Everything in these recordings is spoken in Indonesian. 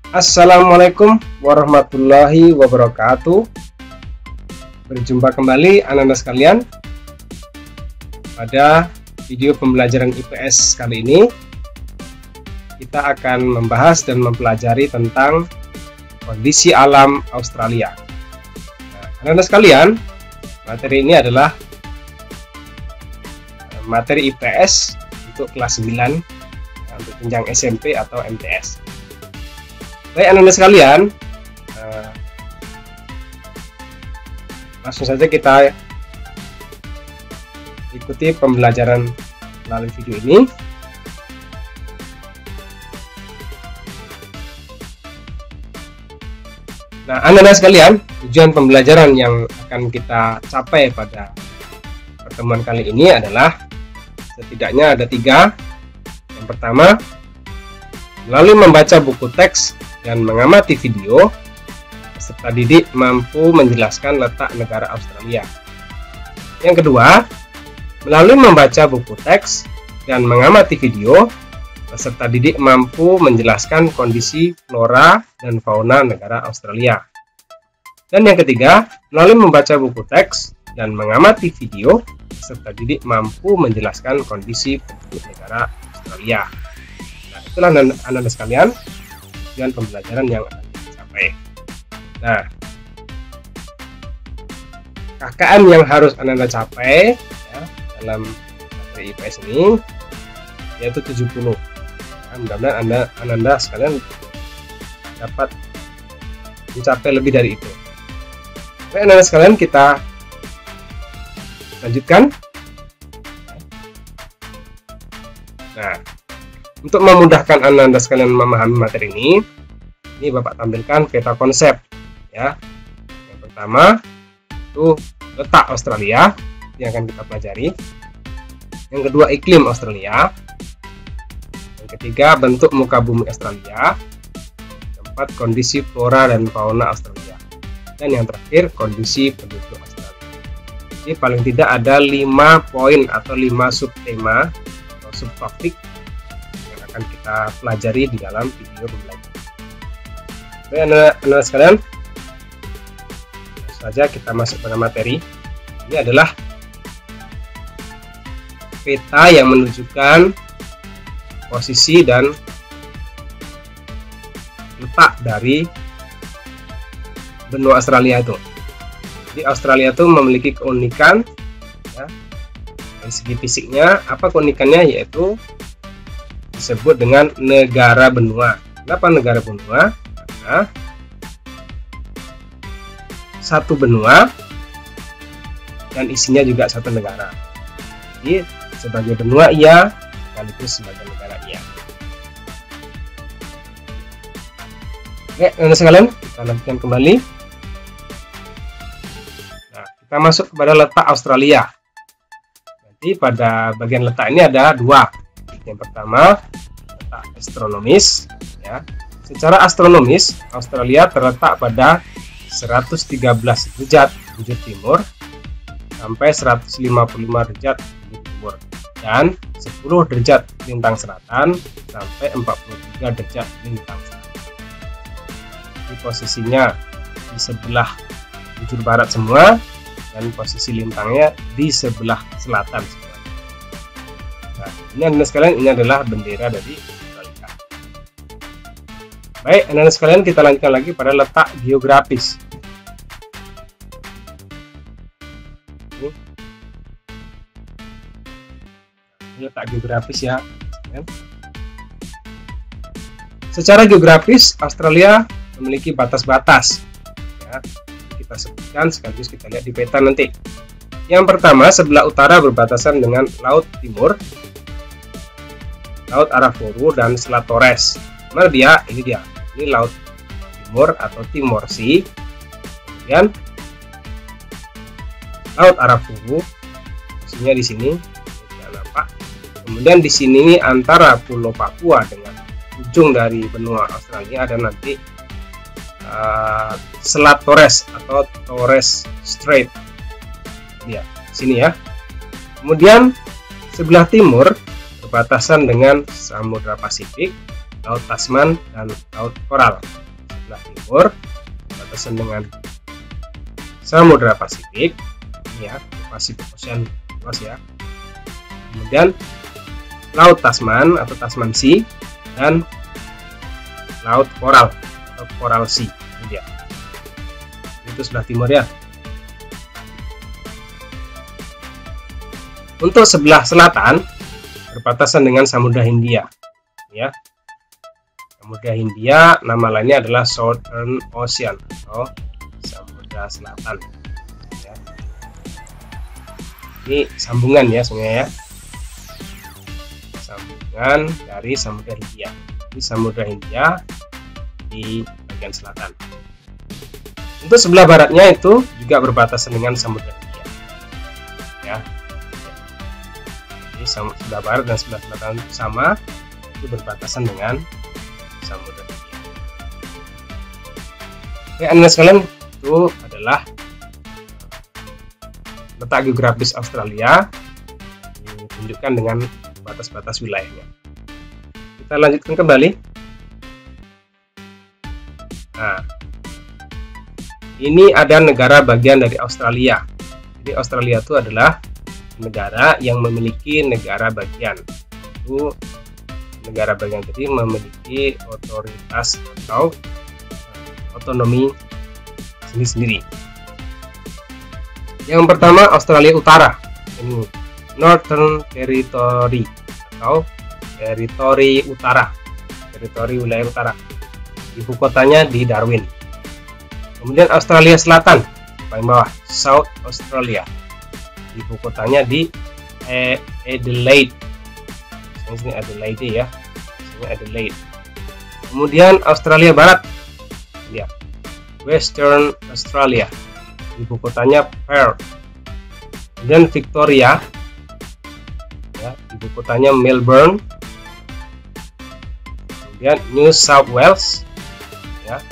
Assalamualaikum warahmatullahi wabarakatuh. Berjumpa kembali anak-anak sekalian. Pada video pembelajaran IPS kali ini, kita akan membahas dan mempelajari tentang kondisi alam Australia. Nah, anak-anak sekalian, materi ini adalah materi IPS untuk kelas 9 untuk jenjang SMP atau MTS. Baik anak-anak sekalian, langsung saja kita ikuti pembelajaran melalui video ini. Nah, anak-anak sekalian, tujuan pembelajaran yang akan kita capai pada pertemuan kali ini adalah setidaknya ada 3. Yang pertama, melalui membaca buku teks dan mengamati video, peserta didik mampu menjelaskan letak negara Australia. Yang kedua, melalui membaca buku teks dan mengamati video, peserta didik mampu menjelaskan kondisi flora dan fauna negara Australia. Dan yang ketiga, melalui membaca buku teks dan mengamati video, peserta didik mampu menjelaskan kondisi penduduk negara Australia. Nah, itulah anak-anak sekalian, tujuan pembelajaran yang akan dicapai. Nah, KKM yang harus Anda capai ya, dalam materi IPS ini yaitu 70. Nah, mudah-mudahan Anda sekalian dapat mencapai lebih dari itu. Baik anak-anak sekalian, kita lanjutkan. Nah, untuk memudahkan Anda sekalian memahami materi ini Bapak tampilkan peta konsep ya. Yang pertama itu letak Australia yang akan kita pelajari. Yang kedua, iklim Australia. Yang ketiga, bentuk muka bumi Australia. Yang keempat, kondisi flora dan fauna Australia. Dan yang terakhir, kondisi penduduk Australia. Jadi paling tidak ada 5 poin atau 5 subtema atau subtopik yang akan kita pelajari di dalam video pembelajaran. Oke anak-anak sekalian, langsung saja kita masuk pada materi. Ini adalah peta yang menunjukkan posisi dan letak dari benua Australia itu. Jadi Australia itu memiliki keunikan ya, dari segi fisiknya. Apa keunikannya? Yaitu disebut dengan negara benua. Kenapa negara benua? Karena satu benua dan isinya juga satu negara. Jadi sebagai benua iya, sekaligus sebagai negara iya. Oke, anak sekalian, kita lanjutkan kembali. Nah, kita masuk kepada letak Australia. Nanti pada bagian letak ini ada 2. Yang pertama, letak astronomis ya. Secara astronomis, Australia terletak pada 113 derajat bujur timur sampai 155 derajat bujur timur dan 10 derajat lintang selatan sampai 43 derajat lintang selatan. Di posisinya di sebelah bujur barat semua dan posisi lintangnya di sebelah selatan semua. Nah, ini anak sekalian, ini adalah bendera dari Australia. Baik, anak-anak sekalian, kita lanjutkan lagi pada letak geografis. Ini letak geografis ya. Secara geografis, Australia memiliki batas-batas. Ya, kita sebutkan sekaligus kita lihat di peta nanti. Yang pertama, sebelah utara berbatasan dengan Laut Timur, Laut Arafuru dan Selat Torres. Mana dia? Ini dia. Ini Laut Timur atau Timor Sea. Kemudian Laut Arafuru, posisinya di sini, tidak nampak. Kemudian di sini antara Pulau Papua dengan ujung dari benua Australia ada nanti Selat Torres atau Torres Strait. Ya, sini ya. Kemudian sebelah timur berbatasan dengan Samudra Pasifik, Laut Tasman, dan Laut Koral. Sebelah timur berbatasan dengan Samudra Pasifik, ini ya, Pasifik Ocean luas ya. Kemudian Laut Tasman atau Tasman Sea dan Laut Koral atau Coral Sea, ini dia. Itu sebelah timur ya. Untuk sebelah selatan berbatasan dengan Samudra Hindia, ya. Samudra Hindia nama lainnya adalah Southern Ocean atau Samudra Selatan. Ya. Ini sambungan ya sebenarnya ya. Sambungan dari Samudra Hindia. Ini Samudra Hindia di bagian selatan. Untuk sebelah baratnya itu juga berbatasan dengan Samudra Hindia. Ya. Sebelah barat dan sebelah selatan sama, itu berbatasan dengan Samudra Hindia. Oke, Anda sekalian, itu adalah letak geografis Australia ditunjukkan dengan batas-batas wilayahnya. Kita lanjutkan kembali. Nah, ini ada negara bagian dari Australia. Jadi Australia itu adalah negara yang memiliki negara bagian. Itu negara bagian tadi memiliki otoritas atau otonomi sendiri-sendiri. Yang pertama Australia Utara, ini Northern Territory atau teritori utara, teritori wilayah utara. Ibu kotanya di Darwin. Kemudian Australia Selatan, paling bawah, South Australia. Ibu kotanya di Adelaide. Ini Adelaide ya. Ini Adelaide. Kemudian Australia Barat, ya, Western Australia. Ibu kotanya Perth. Kemudian Victoria, ya, ibu kotanya Melbourne. Kemudian New South Wales, ya,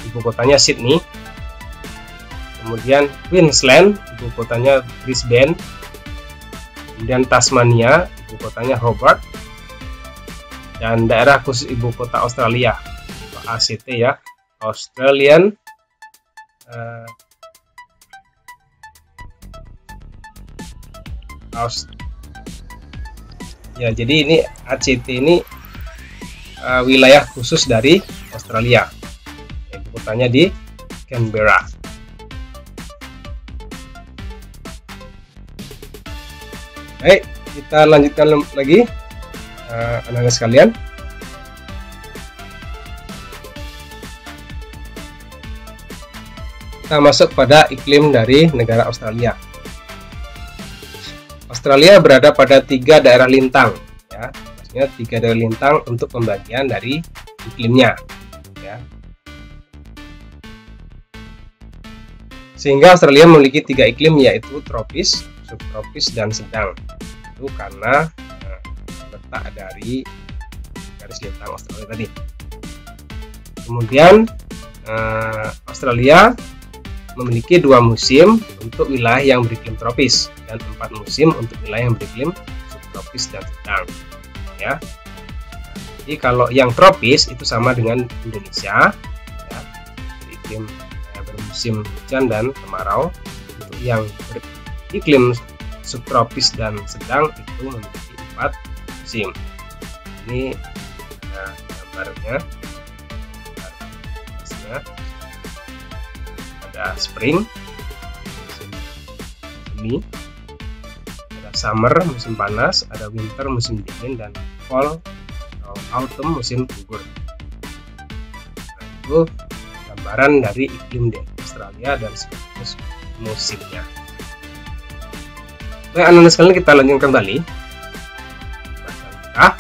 ibu kotanya Sydney. Kemudian Queensland, ibu kotanya Brisbane. Kemudian Tasmania, ibu kotanya Hobart. Dan daerah khusus ibu kota Australia atau ACT ya, Australian ya, jadi ini ACT ini wilayah khusus dari Australia. Ibu kotanya di Canberra. Baik, kita lanjutkan lagi, anak-anak sekalian. Kita masuk pada iklim dari negara Australia. Australia berada pada 3 daerah lintang, ya, maksudnya 3 daerah lintang untuk pembagian dari iklimnya, ya. Sehingga Australia memiliki 3 iklim, yaitu tropis, subtropis, dan sedang. Itu karena letak dari garis lintang Australia tadi. Kemudian Australia memiliki 2 musim untuk wilayah yang beriklim tropis dan 4 musim untuk wilayah yang beriklim subtropis dan sedang, ya. Jadi kalau yang tropis itu sama dengan Indonesia, ya, beriklim bermusim hujan dan kemarau. Untuk yang iklim subtropis dan sedang itu memiliki 4 musim. Ini gambarnya. Ada spring, musim semi, ada summer, musim panas, ada winter, musim dingin, dan fall atau autumn, musim gugur. Nah, itu gambaran dari iklim di Australia dan sekaligus musimnya. Baik, anak-anak sekalian, kita lanjutkan kembali. Nah,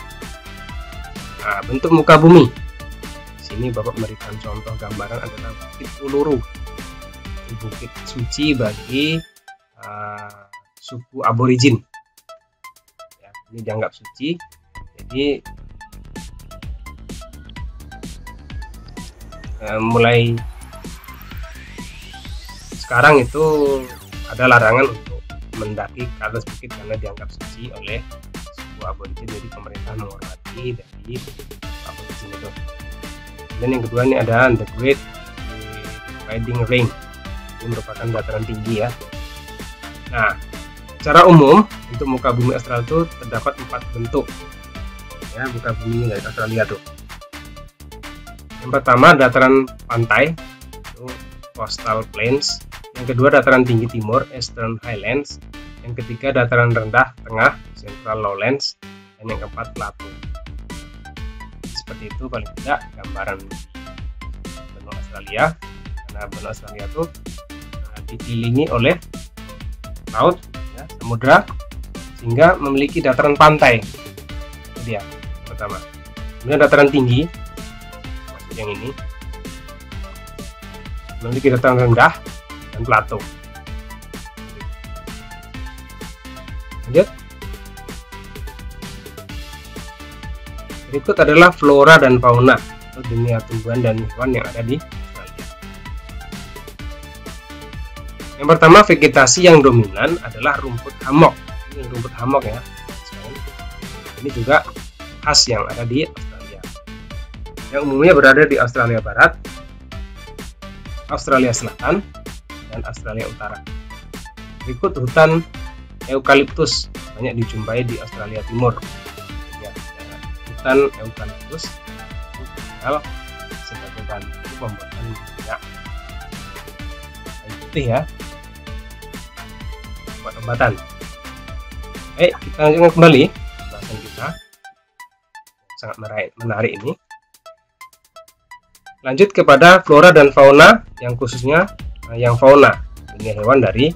bentuk muka bumi. Di sini Bapak memberikan contoh gambaran adalah Bukit Uluru, bukit suci bagi suku aborigin. Ya, ini dianggap suci. Jadi mulai sekarang itu ada larangan untuk mendaki ke atas bukit karena dianggap suci oleh suku aborigin. Jadi pemerintah menghormati dari Dan yang kedua ini ada The Great Dividing Range, ini merupakan dataran tinggi ya. Nah, secara umum untuk muka bumi Australia itu terdapat 4 bentuk ya, muka bumi dari Australia tuh. Yang pertama dataran pantai, itu Coastal Plains. Yang kedua dataran tinggi timur, Eastern Highlands. Yang ketiga dataran rendah tengah, Central Lowlands. Dan yang keempat plateau. Seperti itu paling tidak gambaran benua Australia. Karena benua Australia itu dikelilingi oleh laut, ya, samudra, sehingga memiliki dataran pantai. Itu dia pertama. Kemudian dataran tinggi, maksud yang ini, memiliki dataran rendah dan plateau. Lanjut. Berikut adalah flora dan fauna atau dunia tumbuhan dan hewan yang ada di Australia. Yang pertama, vegetasi yang dominan adalah rumput hammock. Ini rumput hammock ya. Ini juga khas yang ada di Australia. Yang umumnya berada di Australia Barat, Australia Selatan, dan Australia Utara. Berikut hutan eukaliptus banyak dijumpai di Australia Timur. Ya, hutan eukaliptus tinggal sebagai bahan untuk pembuatan minyak kayu putih ya, obat-obatan. Baik, kita lanjutkan kembali bahasan kita sangat menarik ini. Lanjut kepada flora dan fauna, yang khususnya yang fauna, dunia hewan dari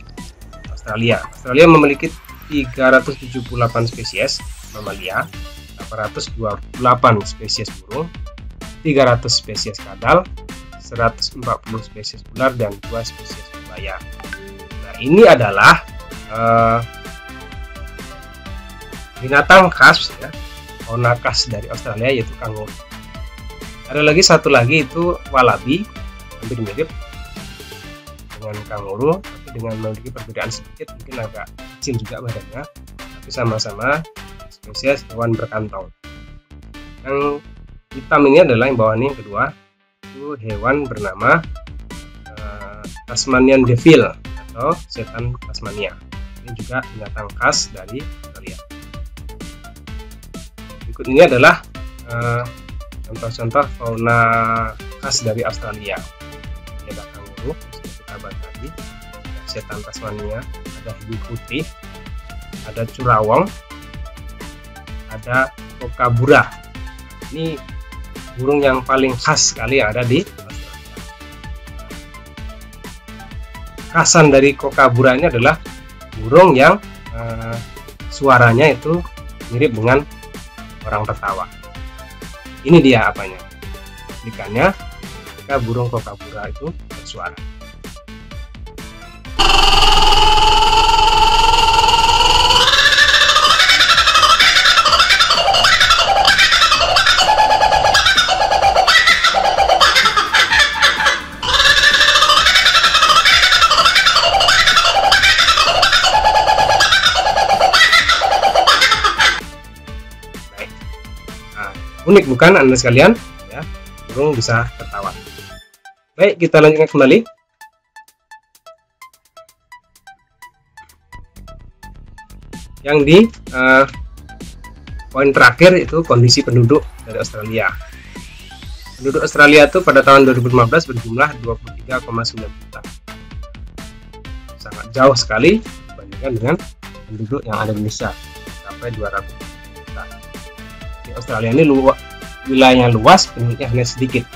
Australia. Australia memiliki 378 spesies mamalia, 828 spesies burung, 300 spesies kadal, 140 spesies ular, dan 2 spesies buaya. Nah, ini adalah binatang khas ya, fauna khas dari Australia, yaitu kanguru. Ada lagi satu lagi, itu wallaby, hampir mirip dengan kanguru, tapi dengan memiliki perbedaan sedikit, mungkin agak kecil juga badannya, tapi sama-sama spesies hewan berkantong. Yang hitam ini adalah yang bawah ini, yang kedua, itu hewan bernama Tasmanian Devil atau setan Tasmania. Ini juga binatang khas dari Australia. Berikut ini adalah contoh-contoh fauna khas dari Australia. Ini ada kanguru, seperti kita bahas tadi, ada setan Tasmania, ada hiu putih, ada curawong, ada kookaburra. Ini burung yang paling khas sekali yang ada di Australia. Khasan dari kookaburra ini adalah burung yang suaranya itu mirip dengan orang tertawa. Ini dia apanya, ikannya ketika burung kookaburra itu bersuara. Unik bukan Anda sekalian ya, burung bisa tertawa. Baik, kita lanjutkan kembali. Yang di poin terakhir itu kondisi penduduk dari Australia. Penduduk Australia itu pada tahun 2015 berjumlah 23,9 juta. Sangat jauh sekali dibandingkan dengan penduduk yang ada di Indonesia, sampai 200 juta. Australia ini wilayahnya luas, penduduknya hanya sedikit.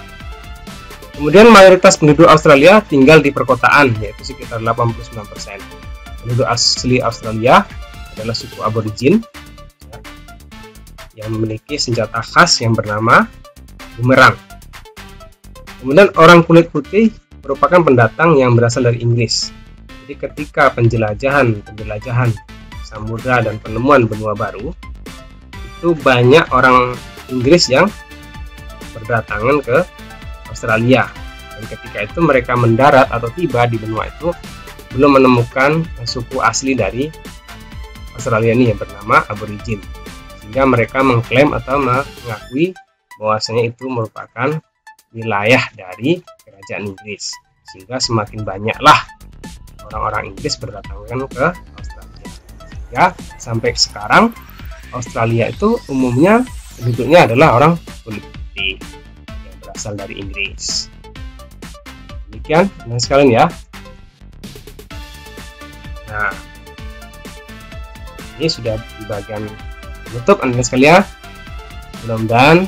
Kemudian mayoritas penduduk Australia tinggal di perkotaan, yaitu sekitar 89%. Penduduk asli Australia adalah suku Aborigin yang memiliki senjata khas yang bernama bumerang. Kemudian orang kulit putih merupakan pendatang yang berasal dari Inggris. Jadi ketika penjelajahan samudra dan penemuan benua baru, itu banyak orang Inggris yang berdatangan ke Australia, dan ketika itu mereka mendarat atau tiba di benua itu belum menemukan suku asli dari Australia ini yang bernama Aborigin, sehingga mereka mengklaim atau mengakui bahwasanya itu merupakan wilayah dari kerajaan Inggris, sehingga semakin banyaklah orang-orang Inggris berdatangan ke Australia. Ya, sampai sekarang Australia itu umumnya penduduknya adalah orang kulit putih yang berasal dari Inggris. Demikian teman-teman sekalian ya. Nah, ini sudah di bagian penutup teman-teman sekalian. Mudah-mudahan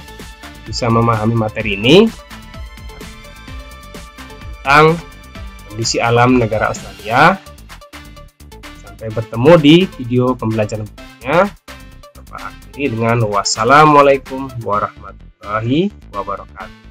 bisa memahami materi ini tentang kondisi alam negara Australia. Sampai bertemu di video pembelajaran berikutnya. Bapak akhiri dengan wassalamualaikum warahmatullahi wabarakatuh.